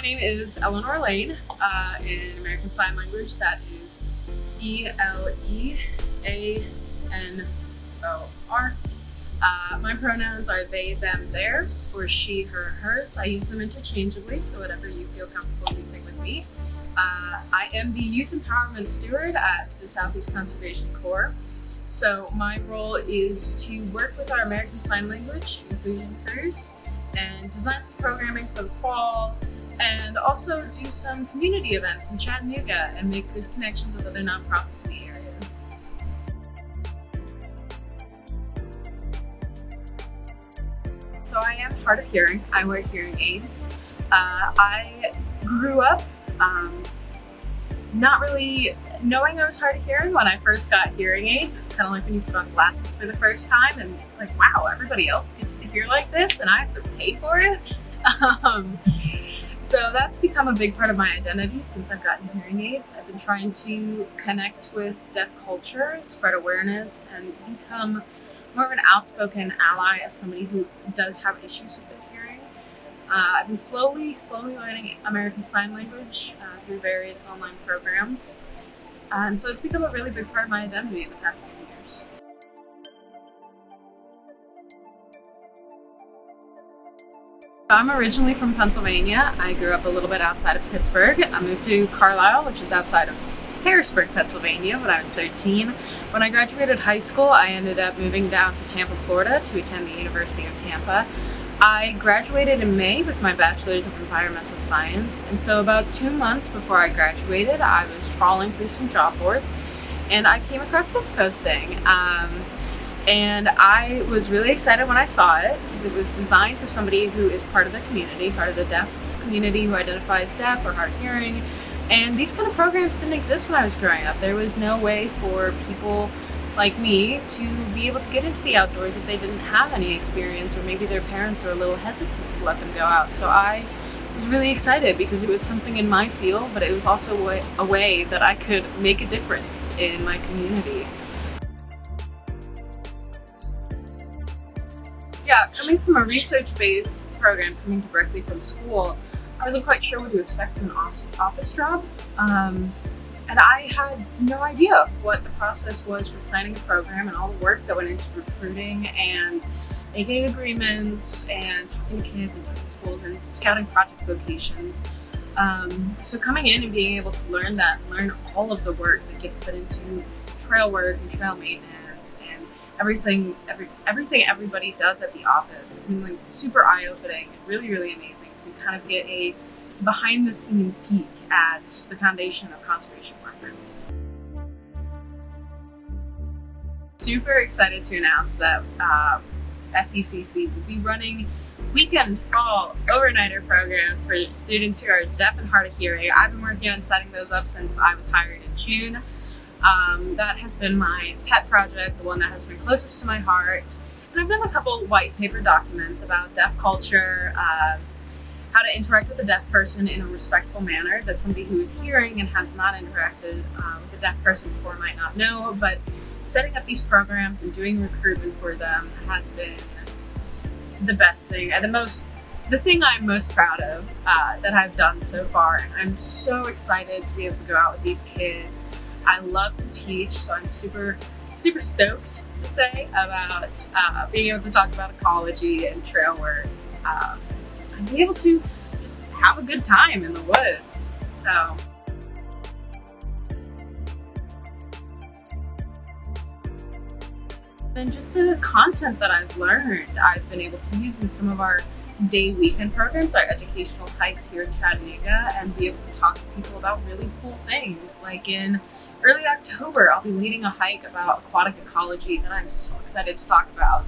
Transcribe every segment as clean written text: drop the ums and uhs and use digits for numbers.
My name is Eleanor Lane. In American Sign Language, that is Eleanor. My pronouns are they, them, theirs, or she, her, hers. I use them interchangeably, so whatever you feel comfortable using with me. I am the Youth Empowerment Steward at the Southeast Conservation Corps. So my role is to work with our American Sign Language inclusion crews and design some programming for the fall, and also do some community events in Chattanooga and make good connections with other nonprofits in the area. So I am hard of hearing. I wear hearing aids. I grew up not really knowing I was hard of hearing when I first got hearing aids. It's kind of like when you put on glasses for the first time and it's like, wow, everybody else gets to hear like this and I have to pay for it. So that's become a big part of my identity since I've gotten hearing aids. I've been trying to connect with deaf culture, spread awareness, and become more of an outspoken ally as somebody who does have issues with their hearing. I've been slowly learning American Sign Language through various online programs. And so it's become a really big part of my identity in the past few years. I'm originally from Pennsylvania. I grew up a little bit outside of Pittsburgh. I moved to Carlisle, which is outside of Harrisburg, Pennsylvania, when I was 13. When I graduated high school, I ended up moving down to Tampa, Florida to attend the University of Tampa. I graduated in May with my Bachelor's of Environmental Science, and so about 2 months before I graduated, I was trawling through some job boards, and I came across this posting. And I was really excited when I saw it because it was designed for somebody who is part of the community, part of the deaf community who identifies deaf or hard of hearing. And these kind of programs didn't exist when I was growing up. There was no way for people like me to be able to get into the outdoors if they didn't have any experience, or maybe their parents were a little hesitant to let them go out. So I was really excited because it was something in my field, but it was also a way that I could make a difference in my community. Yeah, coming from a research-based program, coming directly from school, I wasn't quite sure what to expect from an office job. And I had no idea what the process was for planning a program and all the work that went into recruiting and making agreements and talking to kids and talking to schools and scouting project locations. So coming in and being able to learn that, learn all of the work that gets put into trail work and trail maintenance and everything everybody does at the office has been like super eye-opening and really amazing to kind of get a behind-the-scenes peek at the foundation of conservation work. Super excited to announce that SECC will be running weekend, fall, overnighter programs for students who are deaf and hard of hearing. I've been working on setting those up since I was hired in June. That has been my pet project, the one that has been closest to my heart. And I've done a couple white paper documents about deaf culture, how to interact with a deaf person in a respectful manner that somebody who is hearing and has not interacted with a deaf person before might not know. But setting up these programs and doing recruitment for them has been the best thing and the thing I'm most proud of that I've done so far. And I'm so excited to be able to go out with these kids. I love to teach, so I'm super stoked to say about being able to talk about ecology and trail work and be able to just have a good time in the woods. So. And just the content that I've learned, I've been able to use in some of our day weekend programs, our educational hikes here in Chattanooga, and be able to talk to people about really cool things. Like in early October, I'll be leading a hike about aquatic ecology that I'm so excited to talk about.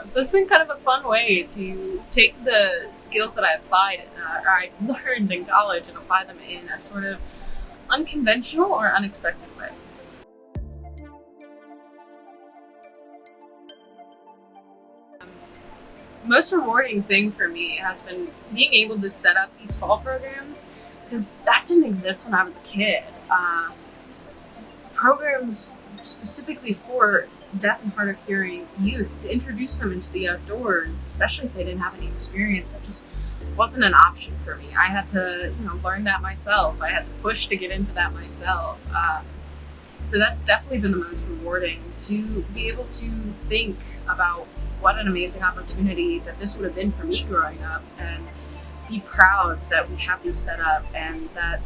So it's been kind of a fun way to take the skills that I applied, or I learned in college, and apply them in a sort of unconventional or unexpected way. Most rewarding thing for me has been being able to set up these fall programs, because that didn't exist when I was a kid. Programs specifically for deaf and hard of hearing youth, to introduce them into the outdoors, especially if they didn't have any experience, that just wasn't an option for me. I had to, learn that myself. I had to push to get into that myself. So that's definitely been the most rewarding, to be able to think about what an amazing opportunity that this would have been for me growing up, and be proud that we have these set up, and that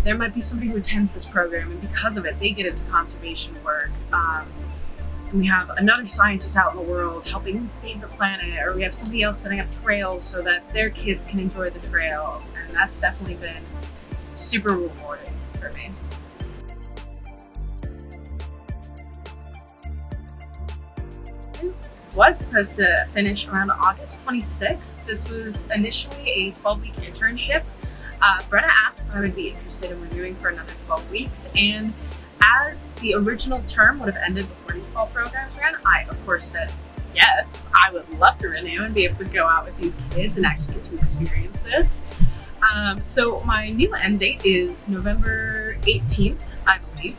there might be somebody who attends this program and because of it they get into conservation work. And we have another scientist out in the world helping save the planet, or we have somebody else setting up trails so that their kids can enjoy the trails, and that's definitely been super rewarding for me. Was supposed to finish around August 26th. This was initially a 12-week internship. Brenna asked if I would be interested in renewing for another 12 weeks, and as the original term would have ended before these fall programs ran, I of course said yes, I would love to renew and be able to go out with these kids and actually get to experience this. So my new end date is November 18th, I believe.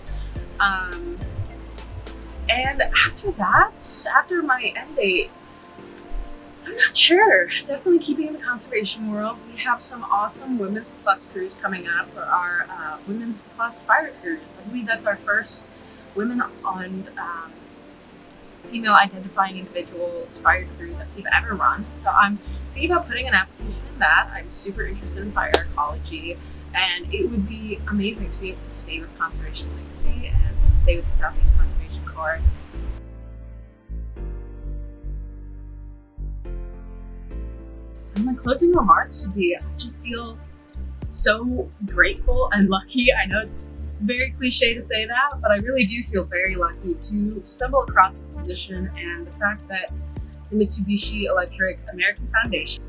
And after that, after my end date, I'm not sure. Definitely keeping in the conservation world. We have some awesome Women's Plus crews coming up for our Women's Plus fire crews. I believe that's our first women-owned female identifying individuals fire crew that we've ever run. So I'm thinking about putting an application in that. I'm super interested in fire ecology, and it would be amazing to be able to stay with Conservation Legacy and to stay with the Southeast Conservation Corps. And my closing remarks would be, I just feel so grateful and lucky. I know it's very cliche to say that, but I really do feel very lucky to stumble across this position, and the fact that the Mitsubishi Electric American Foundation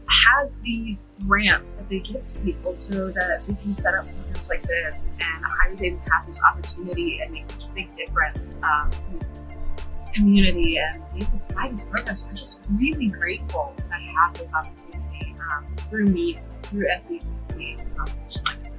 has these grants that they give to people so that we can set up programs like this, and I was able to have this opportunity and make such a big difference in the community and be able to provide these programs. I'm just really grateful that I have this opportunity through me, through SECC and Conservation Legacy.